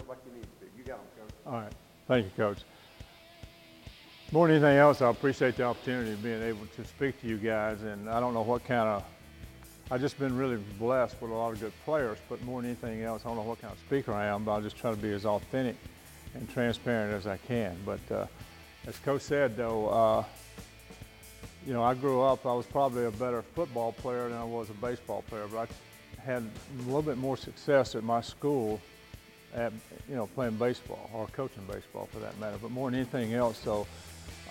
look like you need to. You got them, Coach. All right. Thank you, Coach. More than anything else, I appreciate the opportunity of being able to speak to you guys. And I don't know what kind of, I've just been really blessed with a lot of good players, but more than anything else, I don't know what kind of speaker I am, but I'll just try to be as authentic and transparent as I can. But as Coach said, though, you know, I grew up, I was probably a better football player than I was a baseball player, but I had a little bit more success at my school at, you know, playing baseball or coaching baseball for that matter, but more than anything else. So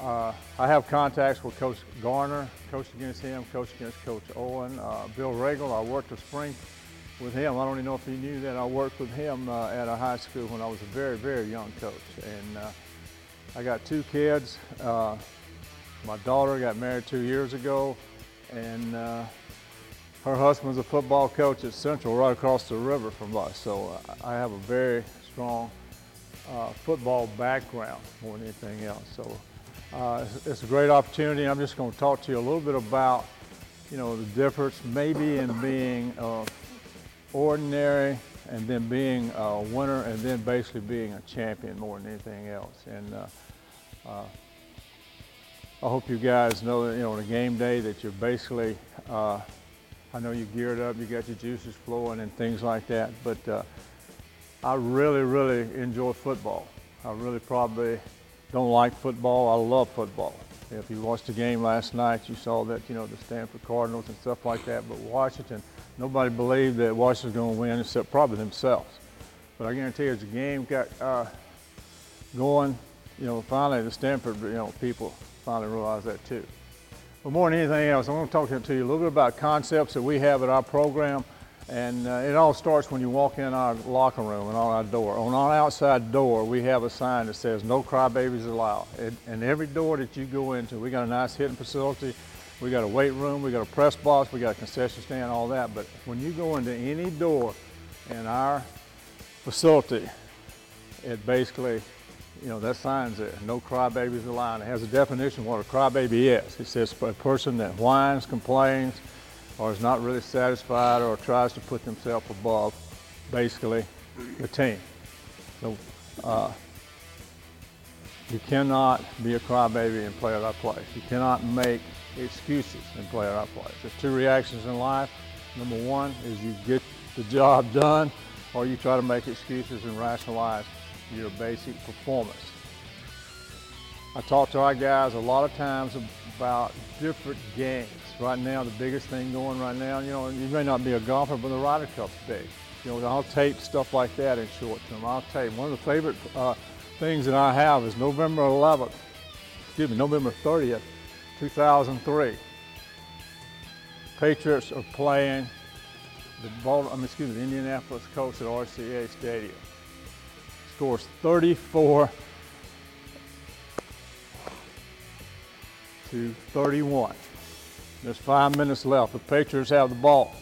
I have contacts with Coach Garner, coached against him, coached against Coach Owen, Bill Regal. I worked a spring with him. I don't even know if he knew that. I worked with him at a high school when I was a very, very young coach. And I got 2 kids. My daughter got married 2 years ago, and her husband's a football coach at Central right across the river from us. So I have a very strong football background more than anything else. So it's a great opportunity. I'm just going to talk to you a little bit about, you know, the difference maybe in being ordinary and then being a winner and then basically being a champion more than anything else. And I hope you guys know that, you know, on a game day that you're basically, I know you geared up, you got your juices flowing and things like that, but I really, really enjoy football. I really probably don't like football. I love football. If you watched the game last night, you saw that, you know, the Stanford Cardinals and stuff like that, but Washington, nobody believed that Washington was going to win except probably themselves. But I guarantee you, as the game got going, you know, finally the Stanford, you know, people finally realized that too. But more than anything else, I'm going to talk to you a little bit about concepts that we have at our program. And it all starts when you walk in our locker room and on our door. On our outside door, we have a sign that says no crybabies allowed. And every door that you go into, we got a nice hitting facility, we got a weight room, we got a press box, we got a concession stand, all that. But when you go into any door in our facility, it basically, you know, that sign's there, no crybabies allowed. It has a definition of what a crybaby is. It says a person that whines, complains, or is not really satisfied or tries to put themselves above, basically, the team. So you cannot be a crybaby and play at our place. You cannot make excuses and play at our place. There's 2 reactions in life. Number 1 is you get the job done, or you try to make excuses and rationalize your basic performance. I talk to our guys a lot of times about different games. Right now, the biggest thing going right now, you know, you may not be a golfer, but the Ryder Cup's big. You know, I'll tape stuff like that in short term. I'll tape. One of the favorite things that I have is November 30th, 2003. Patriots are playing the Indianapolis Colts at RCA Stadium. Scores 34 to 31. There's 5 minutes left. The Patriots have the ball.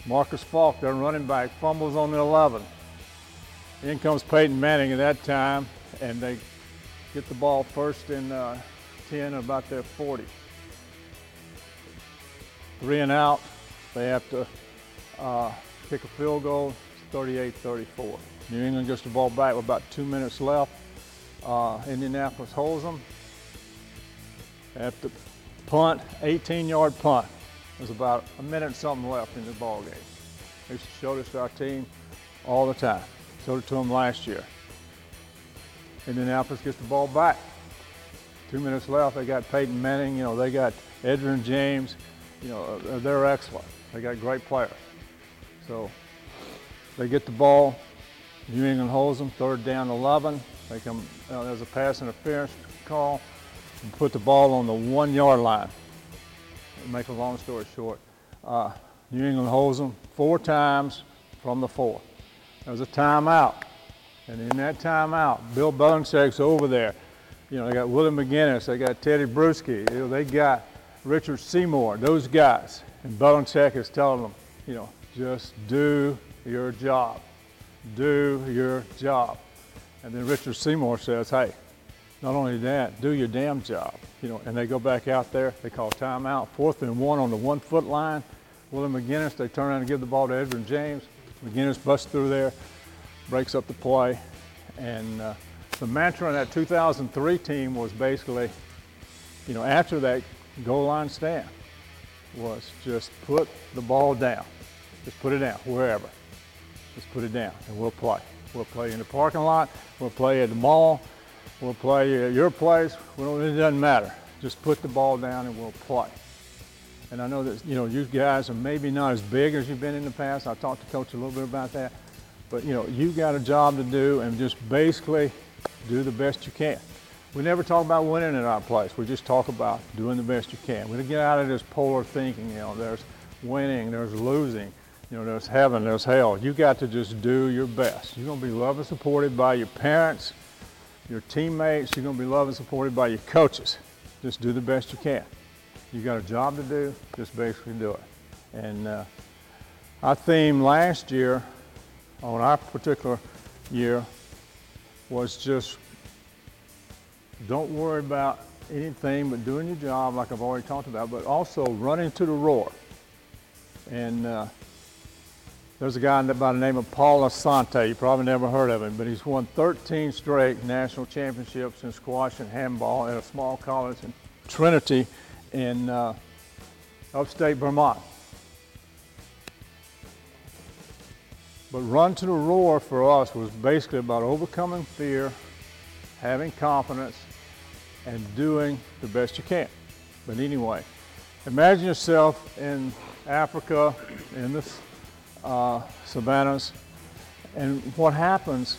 Marcus Falk, their running back, fumbles on the 11. In comes Peyton Manning at that time, and they get the ball first and 10 about their 40. 3 and out. They have to kick a field goal. It's 38-34. New England gets the ball back with about 2 minutes left. Indianapolis holds them. They have to punt, 18-yard punt. There's about a minute and something left in the ball game. They used to show this to our team all the time. Showed it to them last year. Indianapolis gets the ball back. 2 minutes left. They got Peyton Manning. You know, they got Edgerrin James. You know, they're excellent. They got great players. So they get the ball. New England holds them. 3rd down, 11. They come. There's a pass interference call. And put the ball on the 1-yard line. Make a long story short, New England holds them 4 times from the 4. There's a timeout, and in that timeout, Bill Belichick's over there. You know, they got Willie McGinnis, they got Teddy Bruschi, you know, they got Richard Seymour, those guys. And Belichick is telling them, you know, just do your job. Do your job. And then Richard Seymour says, hey, not only that, do your damn job. You know, and they go back out there, they call timeout, 4th and 1 on the 1-foot line. Willie McGinnis, they turn around and give the ball to Edgerrin James. McGinnis busts through there. breaks up the play. And the mantra in that 2003 team was basically, after that goal line stand, was just put the ball down. Just put it down, wherever. Just put it down, and we'll play. We'll play in the parking lot. We'll play at the mall. We'll play at your place. It doesn't matter. Just put the ball down and we'll play. And I know that, you guys are maybe not as big as you've been in the past. I talked to Coach a little bit about that. But, you've got a job to do, and just basically do the best you can. We never talk about winning at our place. We just talk about doing the best you can. We don't get out of this polar thinking, there's winning, there's losing, there's heaven, there's hell. You got to just do your best. You're going to be loved and supported by your parents, your teammates. You're going to be loved and supported by your coaches. Just do the best you can. You got a job to do, just basically do it. And our theme last year, on our particular year, was just don't worry about anything but doing your job, like I've already talked about, but also running to the roar. And there's a guy by the name of Paul Asante. You probably never heard of him, but he's won 13 straight national championships in squash and handball at a small college in Trinity in upstate Vermont. But Run to the Roar for us was basically about overcoming fear, having confidence, and doing the best you can. But anyway, imagine yourself in Africa, in the savannas, and what happens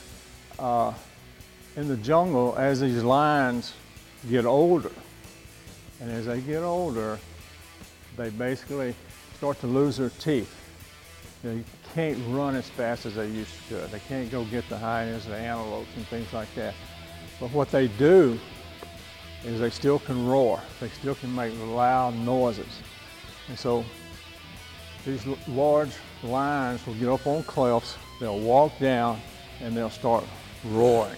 in the jungle as these lions get older. And as they get older, they basically start to lose their teeth. You can't run as fast as they used to. They can't go get the hyenas, the antelopes, and things like that. But what they do is they still can roar. They still can make loud noises. And so these large lions will get up on cliffs, they'll walk down, and they'll start roaring.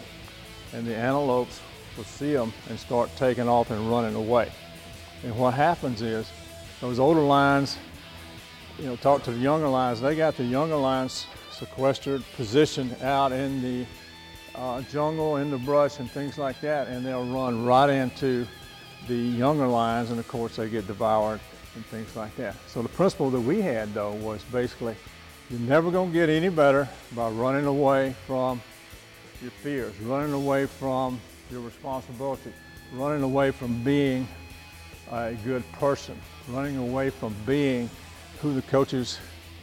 And the antelopes will see them and start taking off and running away. And what happens is those older lions, talk to the younger lions. They got the younger lions sequestered, positioned out in the jungle, in the brush and things like that, and they'll run right into the younger lions, and of course they get devoured and things like that. So the principle that we had, though, was basically you're never going to get any better by running away from your fears, running away from your responsibility, running away from being a good person, running away from being who the coaches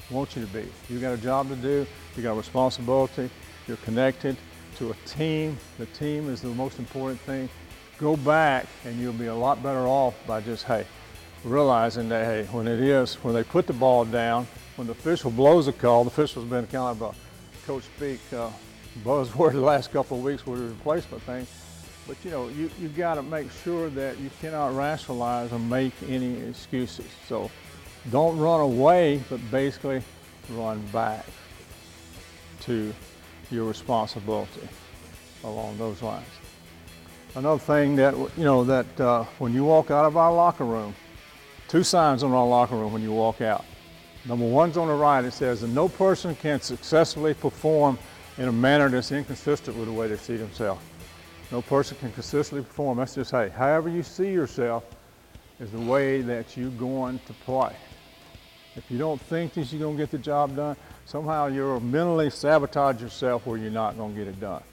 want you to be. You got a job to do, you got a responsibility, you're connected to a team. The team is the most important thing. Go back and you'll be a lot better off by just, realizing that, when they put the ball down, when the official blows a call, the official's been kind of a coach speak buzzword the last couple of weeks with the replacement thing. But you got to make sure that you cannot rationalize or make any excuses. So don't run away, but basically run back to your responsibility along those lines. Another thing that, when you walk out of our locker room, 2 signs on our locker room when you walk out. Number 1's on the right. It says that no person can successfully perform in a manner that's inconsistent with the way they see themselves. No person can consistently perform. That's just, however you see yourself is the way that you're going to play. If you don't think that you're going to get the job done, somehow you'll mentally sabotage yourself where you're not going to get it done.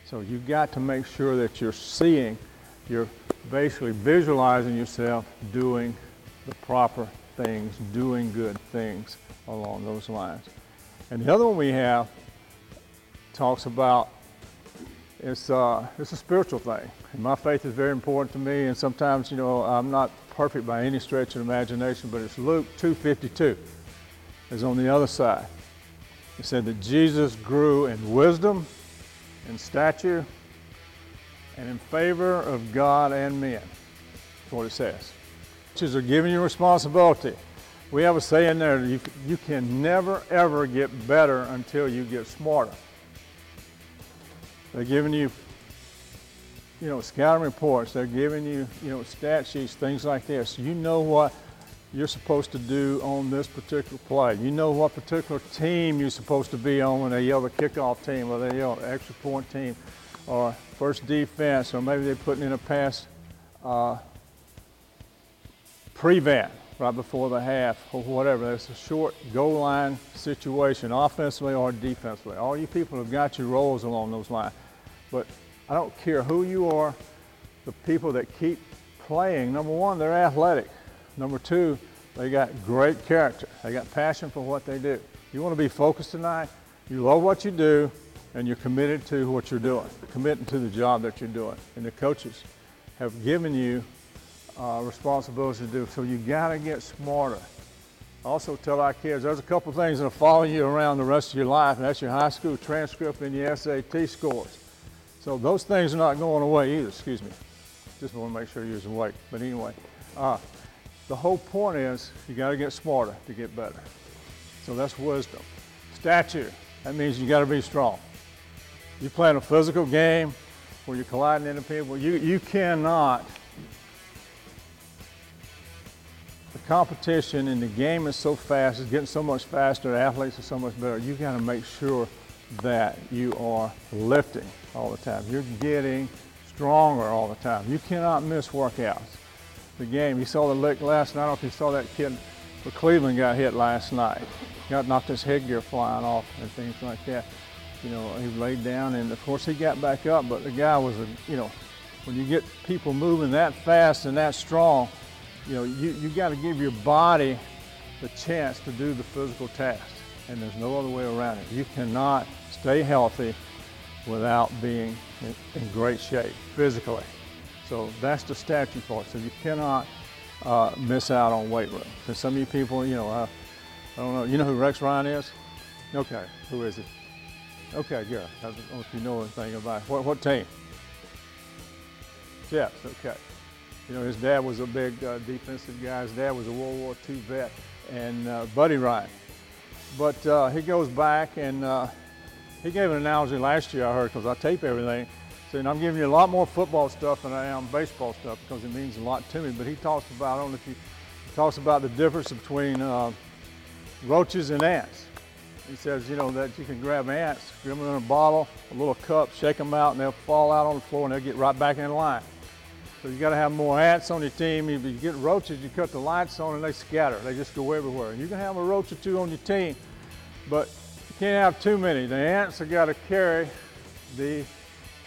So you've got to make sure that you're basically visualizing yourself doing the proper things, doing good things along those lines. And the other one we have talks about it's a spiritual thing. And my faith is very important to me, and sometimes, I'm not perfect by any stretch of imagination, but it's Luke 2:52 is on the other side. It said that Jesus grew in wisdom, in stature, and in favor of God and men. That's what it says. Coaches are giving you responsibility. We have a saying there, you can never ever get better until you get smarter. They're giving you, scouting reports. They're giving you, stat sheets, things like this. You know what you're supposed to do on this particular play. You know what particular team you're supposed to be on when they yell the kickoff team, or they yell extra point team, or first defense, or maybe they're putting in a pass prevent right before the half, or whatever. It's a short goal line situation, offensively or defensively. All you people have got your roles along those lines. But I don't care who you are, the people that keep playing, number one, they're athletic. Number two, they got great character. They got passion for what they do. You want to be focused tonight, you love what you do, and you're committed to what you're doing, committing to the job that you're doing. And the coaches have given you responsibilities to do, so you got to get smarter. Also tell our kids, there's a couple things that'll follow you around the rest of your life, and that's your high school transcript and your SAT scores. So those things are not going away either, excuse me. Just want to make sure you're awake. But anyway, the whole point is you got to get smarter to get better. So that's wisdom. Stature, that means you got to be strong. You're playing a physical game where you're colliding into people. You cannot. The competition in the game is so fast, it's getting so much faster, the athletes are so much better. You got to make sure that you are lifting all the time. You're getting stronger all the time. You cannot miss workouts. The game, you saw the lick last night. I don't know if you saw that kid for Cleveland got hit last night. Got knocked his headgear flying off and things like that. You know, he laid down and of course he got back up, but the guy was, when you get people moving that fast and that strong, you got to give your body the chance to do the physical task, and there's no other way around it. You cannot stay healthy without being in great shape physically. So that's the stature part. So you cannot miss out on weight room. Because some of you people, I don't know, you know who Rex Ryan is? Okay, who is he? Okay, good. I don't know if you know anything about it. What team? Jets, okay. His dad was a big defensive guy. His dad was a World War II vet, and Buddy Ryan. But he goes back, and he gave an analogy last year I heard, because I tape everything, saying I'm giving you a lot more football stuff than I am baseball stuff because it means a lot to me. But he talks about, I don't know if he talks about the difference between roaches and ants. He says, that you can grab ants, give them in a bottle, a little cup, shake them out, and they'll fall out on the floor and they'll get right back in line. So you got to have more ants on your team. If you get roaches, you cut the lights on and they scatter. They just go everywhere. And you can have a roach or two on your team, but you can't have too many. The ants have got to carry the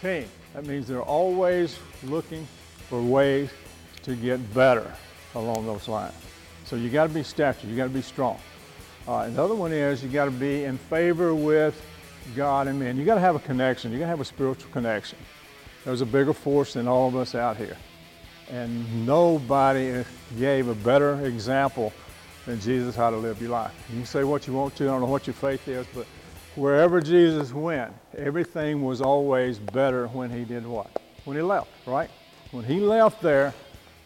team. That means they're always looking for ways to get better along those lines. So you got to be stature. You got to be strong. And the other one is you got to be in favor with God and men. You got to have a connection. You got to have a spiritual connection. There's a bigger force than all of us out here. And nobody gave a better example than Jesus how to live your life. You can say what you want to, I don't know what your faith is, but wherever Jesus went, everything was always better when he did what? When he left, right? When he left there,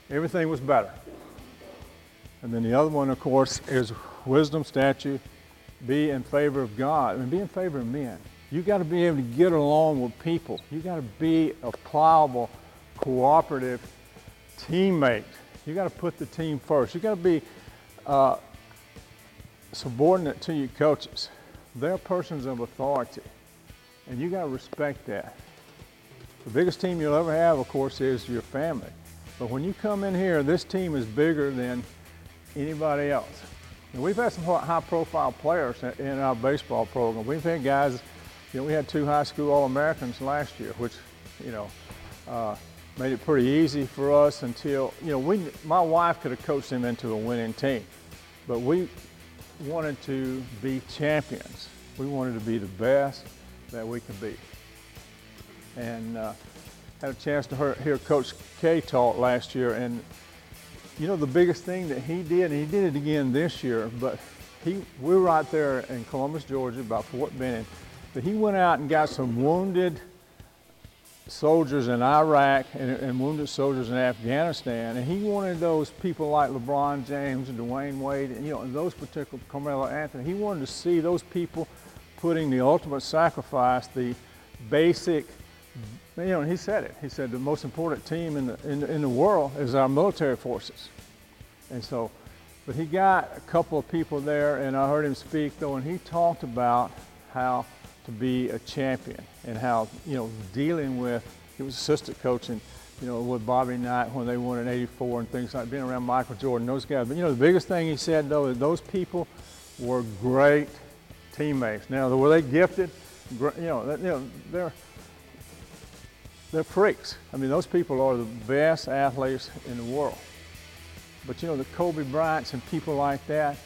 everything was better. And then the other one, of course, is wisdom, stature, be in favor of God, and be in favor of men. You got to be able to get along with people. You got to be a pliable, cooperative teammate. You got to put the team first. You got to be subordinate to your coaches. They're persons of authority, and you got to respect that. The biggest team you'll ever have, of course, is your family. But when you come in here, this team is bigger than anybody else. And we've had some high-profile players in our baseball program. We've had guys, we had 2 high school All-Americans last year, which, made it pretty easy for us until, my wife could have coached them into a winning team. But we wanted to be champions. We wanted to be the best that we could be. And had a chance to hear Coach K talk last year, and the biggest thing that he did, and he did it again this year, but we were right there in Columbus, Georgia, by Fort Benning, but he went out and got some wounded soldiers in Iraq and wounded soldiers in Afghanistan, and he wanted those people like LeBron James and Dwayne Wade, and those particular Carmelo Anthony, he wanted to see those people putting the ultimate sacrifice, the basic, and he said it. He said the most important team in the world is our military forces. And so But he got a couple of people there, and I heard him speak though, and he talked about how to be a champion and how, dealing with, he was assistant coaching, with Bobby Knight when they won in '84 and things like being around Michael Jordan, those guys. But the biggest thing he said though is those people were great teammates. Now, were they gifted? They're freaks. I mean, those people are the best athletes in the world. But the Kobe Bryants and people like that,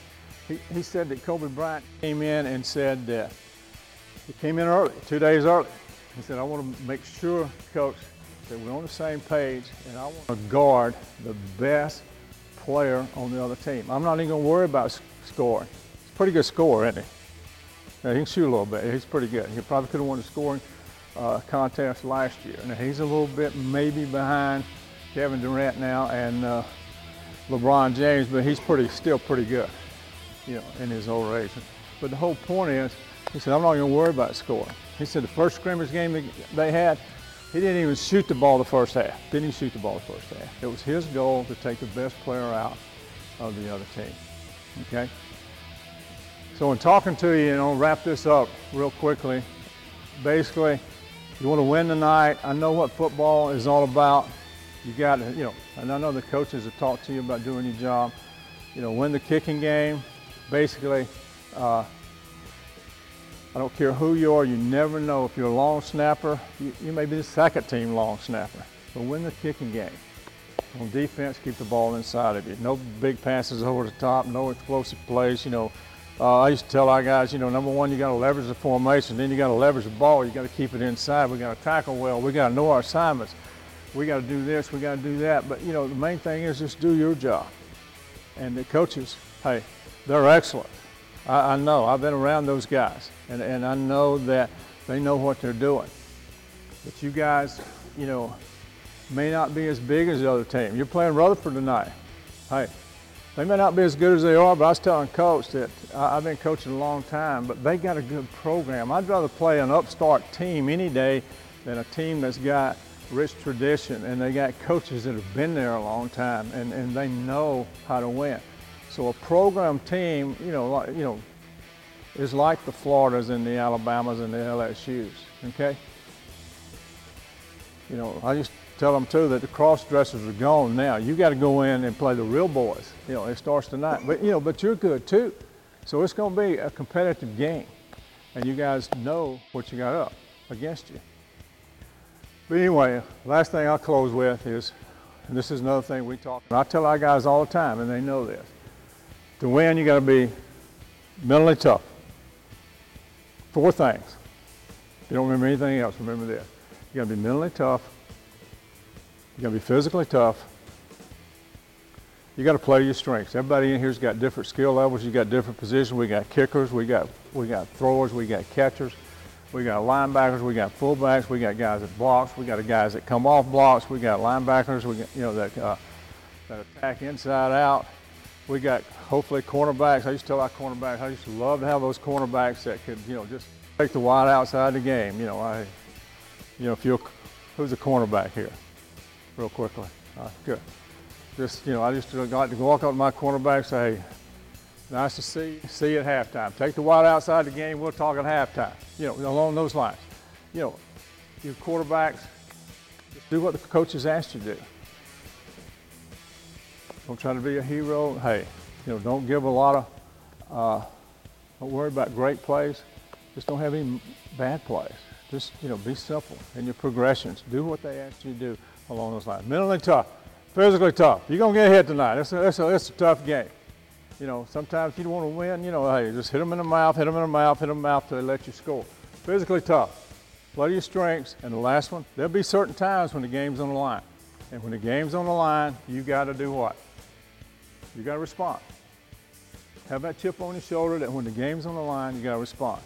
he said that Kobe Bryant came in and said that he came in early, 2 days early. He said, I want to make sure, Coach, that we're on the same page, and I want to guard the best player on the other team. I'm not even going to worry about scoring. He's a pretty good scorer, isn't he? Now, he can shoot a little bit. He's pretty good. He probably could have won the scoring contest last year. Now, he's a little bit maybe behind Kevin Durant now and LeBron James, but he's still pretty good, in his older age. But the whole point is, he said, I'm not going to worry about scoring. He said the first scrimmage game they had, he didn't even shoot the ball the first half. Didn't even shoot the ball the first half. It was his goal to take the best player out of the other team, okay? So in talking to you, wrap this up real quickly. Basically, you want to win tonight. I know what football is all about. You got to, and I know the coaches have talked to you about doing your job. Win the kicking game. Basically, I don't care who you are, you never know. If you're a long snapper, you may be the second team long snapper. But win the kicking game. On defense, keep the ball inside of you. No big passes over the top, no explosive plays. I used to tell our guys, number one, you got to leverage the formation, then you got to leverage the ball. You got to keep it inside. We got to tackle well. We got to know our assignments. We got to do this. We got to do that. But the main thing is just do your job. And the coaches, hey, they're excellent. I know. I've been around those guys, and I know that they know what they're doing. But you guys, may not be as big as the other team. You're playing Rutherford tonight. Hey, they may not be as good as they are, but I was telling Coach that I've been coaching a long time, but they got a good program. I'd rather play an upstart team any day than a team that's got rich tradition and they got coaches that have been there a long time and they know how to win. So a program team, is like the Floridas and the Alabamas and the LSUs, okay? I used to tell them too that the cross dressers are gone now. You got to go in and play the real boys. It starts tonight. But but you're good too. So it's going to be a competitive game, and you guys know what you got up against you. But anyway, last thing I'll close with is, and this is another thing we talk about. I tell our guys all the time, and they know this. To win, you got to be mentally tough. 4 things. If you don't remember anything else, remember this. You got to be mentally tough. You got to be physically tough. You got to play your strengths. Everybody in here's got different skill levels. You got different positions. We got kickers. We got throwers. We got catchers. We got linebackers. We got fullbacks. We got guys that blocks. We got guys that come off blocks. We got linebackers. We got that attack inside out. We got hopefully cornerbacks. I used to tell our cornerbacks, I used to love to have those cornerbacks that could just take the wide outside the game. Who's a cornerback here? Real quickly. Good. I just like to walk up to my cornerback and say, hey, nice to see you at halftime. Take the wide outside the game, we'll talk at halftime. Along those lines. Your quarterbacks, just do what the coaches asked you to do. Don't try to be a hero. Hey, don't give a lot of, don't worry about great plays. Just don't have any bad plays. Just, be simple in your progressions. Do what they asked you to do along those lines. Mentally tough, physically tough. You're going to get hit tonight. It's a tough game. Sometimes you don't want to win, hey, just hit them in the mouth, hit them in the mouth, hit them in the mouth till they let you score. Physically tough. Play your strengths. And the last one, there'll be certain times when the game's on the line. And when the game's on the line, you got to do what? You got to respond. Have that chip on your shoulder that when the game's on the line, you got to respond.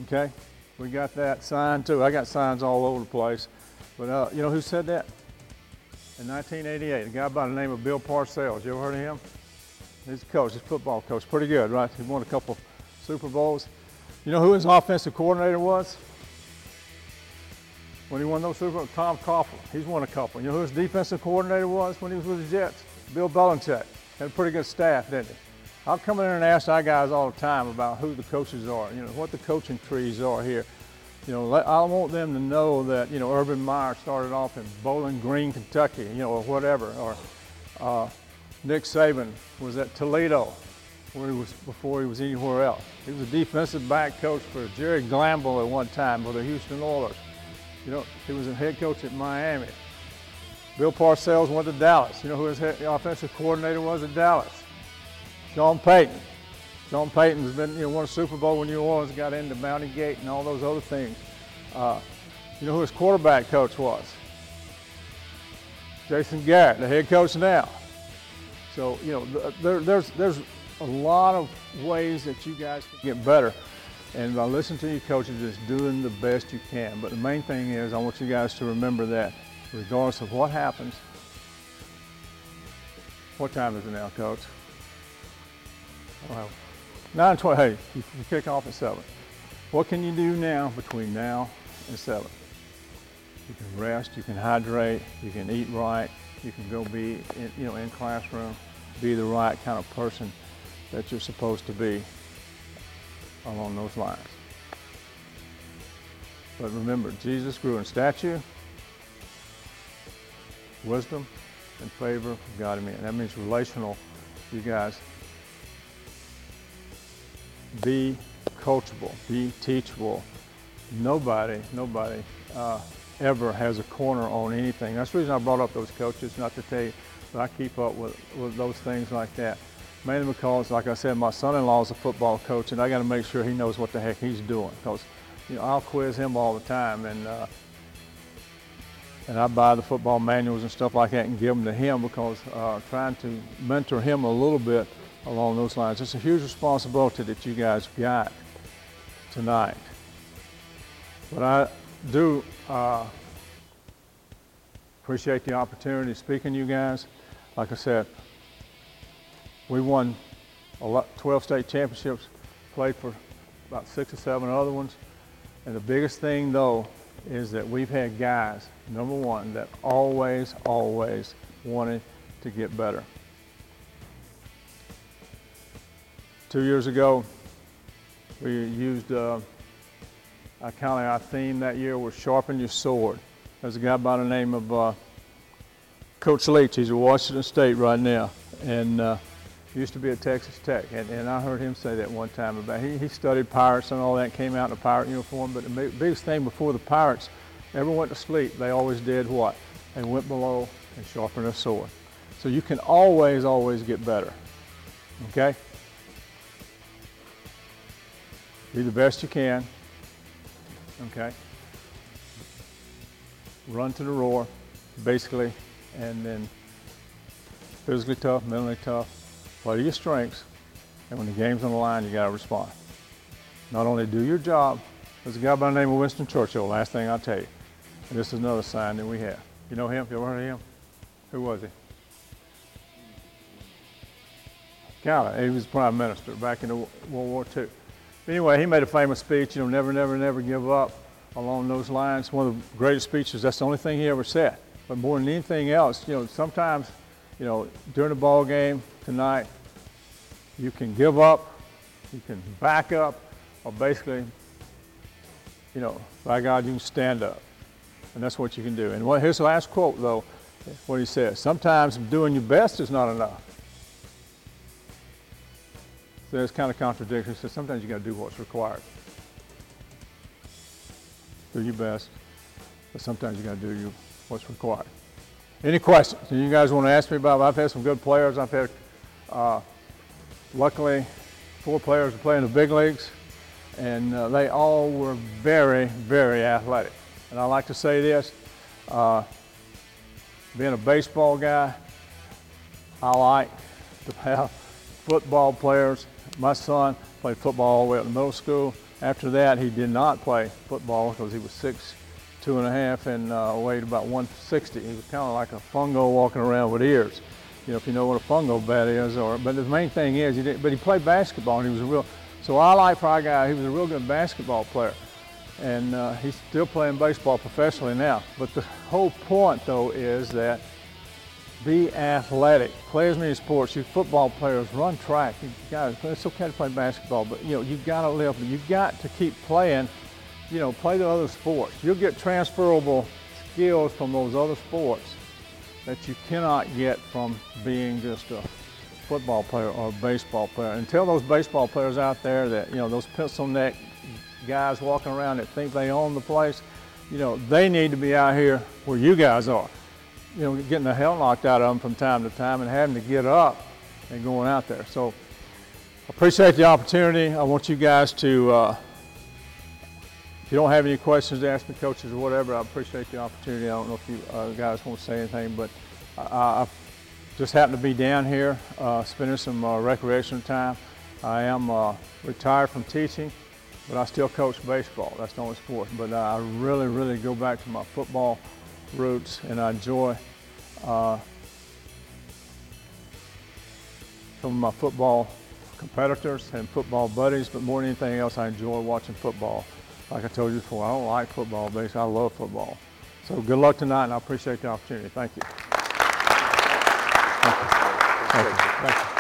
Okay? We got that sign too. I got signs all over the place. But you know who said that? In 1988, a guy by the name of Bill Parcells. You ever heard of him? He's a coach, he's a football coach. Pretty good, right? He won a couple Super Bowls. You know who his offensive coordinator was? When he won those Super Bowls, Tom Coughlin. He's won a couple. You know who his defensive coordinator was when he was with the Jets? Bill Belichick. Had a pretty good staff, didn't he? I'll come in there and ask our guys all the time about who the coaches are, what the coaching trees are here. I want them to know that, Urban Meyer started off in Bowling Green, Kentucky, or whatever. Or Nick Saban was at Toledo, where he was before he was anywhere else. He was a defensive back coach for Jerry Glanville at one time for the Houston Oilers. He was a head coach at Miami. Bill Parcells went to Dallas. You know who his offensive coordinator was at Dallas? Sean Payton. Sean Payton's been, won a Super Bowl with New Orleans, got into Bounty Gate and all those other things. You know who his quarterback coach was? Jason Garrett, the head coach now. So, there's a lot of ways that you guys can get better. And by listening to your coaches, just doing the best you can. But the main thing is, I want you guys to remember that regardless of what happens, what time is it now, Coach? 9:20, hey, you kick off at 7. What can you do now between now and 7? You can rest, you can hydrate, you can eat right, you can go be, in classroom, be the right kind of person that you're supposed to be along those lines. But remember, Jesus grew in stature, wisdom, and favor of God and me. And that means relational, you guys. Be coachable, be teachable. Nobody ever has a corner on anything. That's the reason I brought up those coaches, not to tell you that I keep up with those things like that. Mainly because, like I said, my son-in-law is a football coach, and I got to make sure he knows what the heck he's doing. Because, I'll quiz him all the time, and I buy the football manuals and stuff like that and give them to him because trying to mentor him a little bit along those lines. It's a huge responsibility that you guys got tonight. But I do appreciate the opportunity to speak to you guys. Like I said, we won 12 state championships, played for about 6 or 7 other ones. And the biggest thing, though, is that we've had guys, number one, that always wanted to get better. 2 years ago, we used our theme that year was sharpen your sword. There's a guy by the name of Coach Leach. He's at Washington State right now, and used to be at Texas Tech. And I heard him say that one time about he studied Pirates and all that, came out in a Pirate uniform. But the biggest thing before the Pirates ever went to sleep, they always did what? They went below and sharpened their sword. So you can always get better. Okay? Be the best you can. Okay? Run to the roar, basically, and then physically tough, mentally tough. Play to your strengths, and when the game's on the line, you got to respond. Not only do your job, there's a guy by the name of Winston Churchill, last thing I'll tell you. And this is another sign that we have. You know him? You ever heard of him? Who was he? Kinda. He was prime minister back in World War II. Anyway, he made a famous speech, never give up, along those lines. One of the greatest speeches. That's the only thing he ever said. But more than anything else, sometimes, during the ball game tonight, you can give up, you can back up, or basically, by God, you can stand up. And that's what you can do. And here's the last quote, though, what he says. Sometimes doing your best is not enough. So it's kind of contradictory. So sometimes you got to do what's required. Do your best, but sometimes you got to do what's required. Any questions you guys want to ask me about? I've had some good players. I've had, luckily, 4 players who play in the big leagues, and they all were very athletic. And I like to say this, being a baseball guy, I like to have football players. My son played football all the way up to middle school. After that, he did not play football because he was 6'2½" and weighed about 160. He was kind of like a fungo walking around with ears. If you know what a fungo bat is. But the main thing is, he played basketball, and he was so I like for our guy, he was a real good basketball player. And he's still playing baseball professionally now. But the whole point, though, is that Be athletic. Play as many sports. You football players run track. You guys, it's okay to play basketball, but you got to live. You got to keep playing. Play the other sports. You'll get transferable skills from those other sports that you cannot get from being just a football player or a baseball player. And tell those baseball players out there that, those pencil neck guys walking around that think they own the place, they need to be out here where you guys are. Getting the hell knocked out of them from time to time and having to get up and going out there. So I appreciate the opportunity. I want you guys to, if you don't have any questions to ask me, coaches or whatever, I appreciate the opportunity. I don't know if you guys want to say anything, but I just happened to be down here spending some recreational time. I am retired from teaching, but I still coach baseball. That's the only sport. But I really, really go back to my football roots, and I enjoy some of my football competitors and football buddies, but more than anything else, I enjoy watching football. Like I told you before, I don't like football, basically. I love football. So good luck tonight, and I appreciate the opportunity. Thank you. Thank you. Thank you.